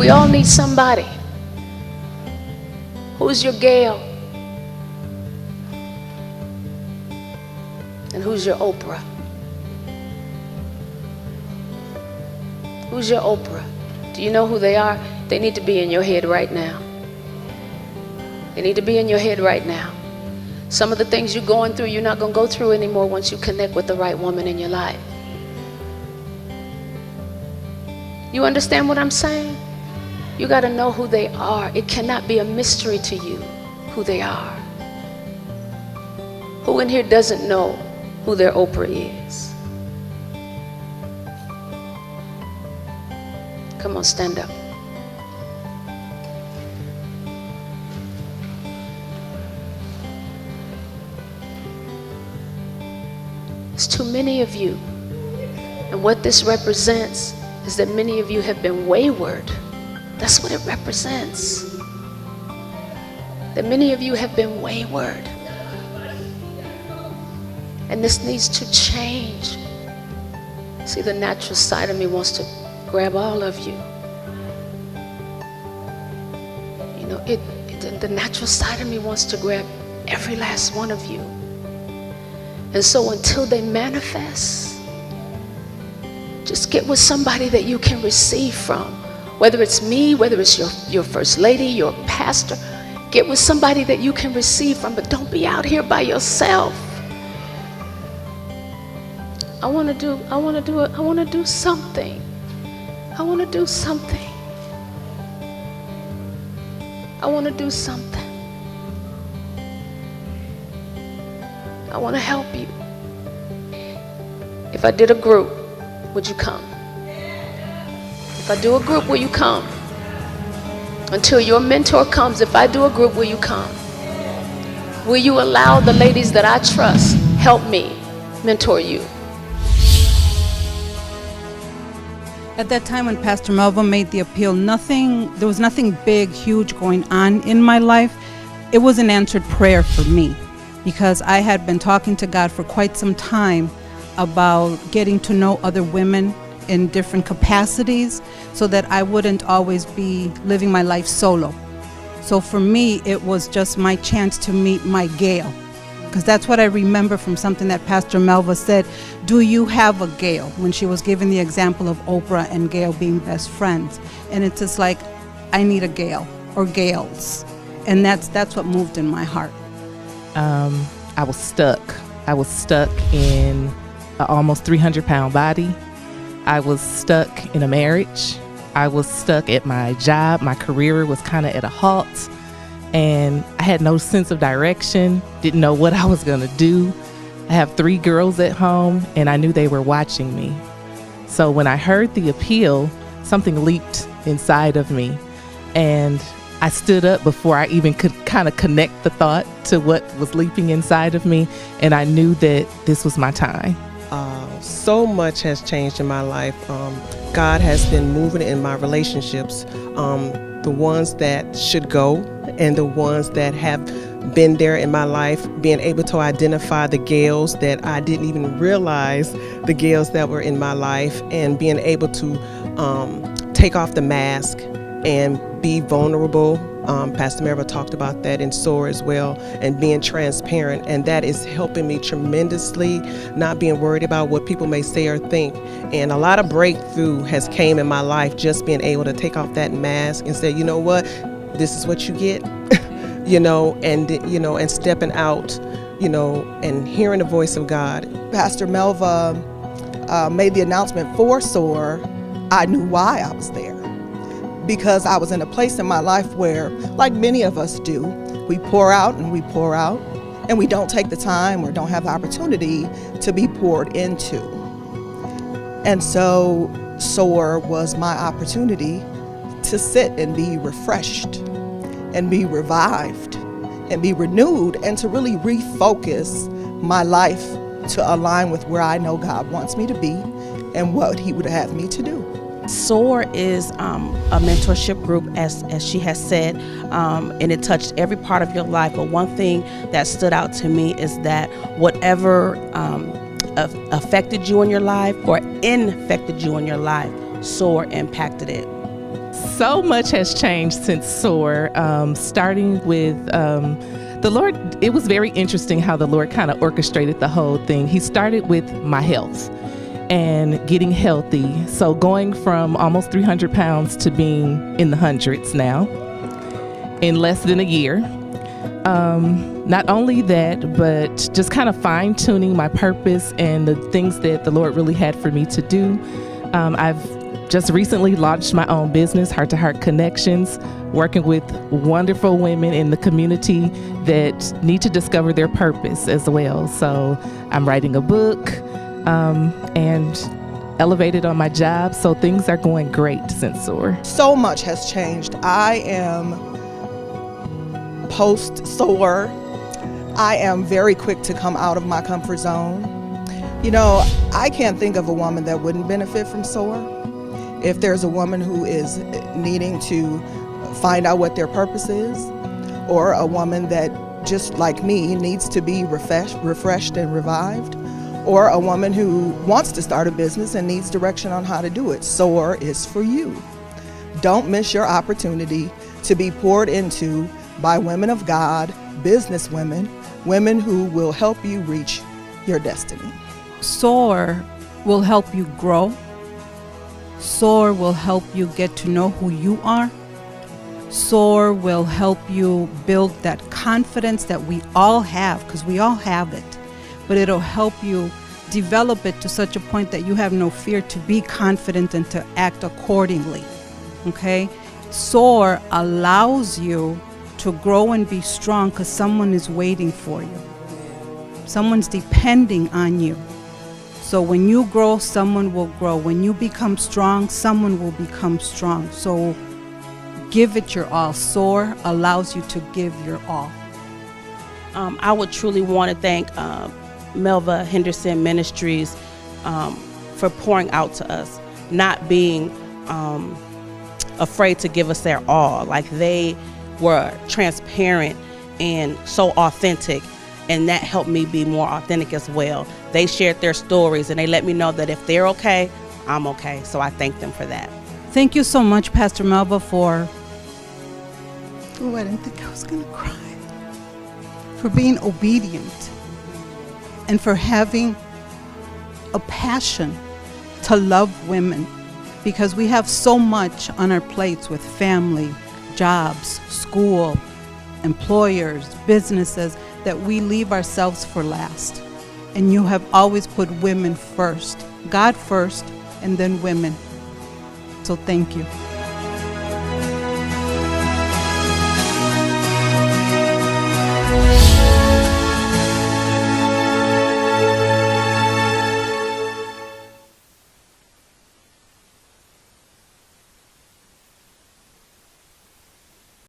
We all need somebody. Who's your Gail? And who's your Oprah? Who's your Oprah? Do you know who they are? They need to be in your head right now. They need to be in your head right now. Some of the things you're going through, you're not going to go through anymore once you connect with the right woman in your life. You understand what I'm saying? You got to know who they are. It cannot be a mystery to you who they are. Who in here doesn't know who their Oprah is? Come on, stand up. It's too many of you. And what this represents is that many of you have been wayward. That's what it represents. That many of you have been wayward. And this needs to change. See, the natural side of me wants to grab all of you. You know, the natural side of me wants to grab every last one of you. And so until they manifest, just get with somebody that you can receive from. Whether it's me, whether it's your first lady, your pastor, get with somebody that you can receive from, but don't be out here by yourself. I want to do something. I want to do something. I want to do something. I want to help you. If I did a group, would you come? If I do a group, will you come? Until your mentor comes, if I do a group, will you come? Will you allow the ladies that I trust help me mentor you? At that time when Pastor Melva made the appeal, there was nothing big, huge going on in my life. It was an answered prayer for me because I had been talking to God for quite some time about getting to know other women in different capacities so that I wouldn't always be living my life solo. So for me, it was just my chance to meet my Gail, because that's what I remember from something that Pastor Melva said. Do you have a Gail? When she was giving the example of Oprah and Gail being best friends. And it's just like, I need a Gail or Gails. And that's what moved in my heart. I was stuck. I was stuck in an almost 300-pound body. I was stuck in a marriage. I was stuck at my job. My career was kind of at a halt. And I had no sense of direction, didn't know what I was going to do. I have 3 girls at home, and I knew they were watching me. So when I heard the appeal, something leaped inside of me. And I stood up before I even could kind of connect the thought to what was leaping inside of me. And I knew that this was my time. So much has changed in my life. God has been moving in my relationships, the ones that should go and the ones that have been there in my life, being able to identify the Gails that I didn't even realize, the Gails that were in my life, and being able to take off the mask and be vulnerable. Pastor Melva talked about that in SOAR as well, and being transparent, and that is helping me tremendously, not being worried about what people may say or think. And a lot of breakthrough has came in my life just being able to take off that mask and say, you know what, this is what you get, and stepping out, and hearing the voice of God. Pastor Melva made the announcement for SOAR. I knew why I was there. Because I was in a place in my life where, like many of us do, we pour out, and we don't take the time or don't have the opportunity to be poured into. And so SOAR was my opportunity to sit and be refreshed and be revived and be renewed and to really refocus my life to align with where I know God wants me to be and what He would have me to do. SOAR is a mentorship group, as she has said, and it touched every part of your life. But one thing that stood out to me is that whatever affected you in your life or infected you in your life, SOAR impacted it. So much has changed since SOAR, starting with the Lord. It was very interesting how the Lord kind of orchestrated the whole thing. He started with my health and getting healthy. So going from almost 300 pounds to being in the hundreds now in less than a year. Not only that, but just kind of fine tuning my purpose and the things that the Lord really had for me to do. I've just recently launched my own business, Heart to Heart Connections, working with wonderful women in the community that need to discover their purpose as well. So I'm writing a book and elevated on my job. So things are going great since SOAR. So much has changed. I am post-SOAR. I am very quick to come out of my comfort zone. You know, I can't think of a woman that wouldn't benefit from SOAR. If there's a woman who is needing to find out what their purpose is, or a woman that, just like me, needs to be refreshed and revived, or a woman who wants to start a business and needs direction on how to do it, SOAR is for you. Don't miss your opportunity to be poured into by women of God, business women, women who will help you reach your destiny. SOAR will help you grow. SOAR will help you get to know who you are. SOAR will help you build that confidence that we all have, because we all have it. But it'll help you develop it to such a point that you have no fear to be confident and to act accordingly. Okay? SOAR allows you to grow and be strong because someone is waiting for you. Someone's depending on you. So when you grow, someone will grow. When you become strong, someone will become strong. So give it your all. SOAR allows you to give your all. I would truly want to thank Melva Henderson Ministries for pouring out to us, not being afraid to give us their all. Like, they were transparent and so authentic, and that helped me be more authentic as well. They shared their stories and they let me know that if they're okay, I'm okay. So I thank them for that. Thank you so much, Pastor Melva, for... Oh, I didn't think I was going to cry. For being obedient and for having a passion to love women, because we have so much on our plates with family, jobs, school, employers, businesses, that we leave ourselves for last. And you have always put women first, God first, and then women. So thank you.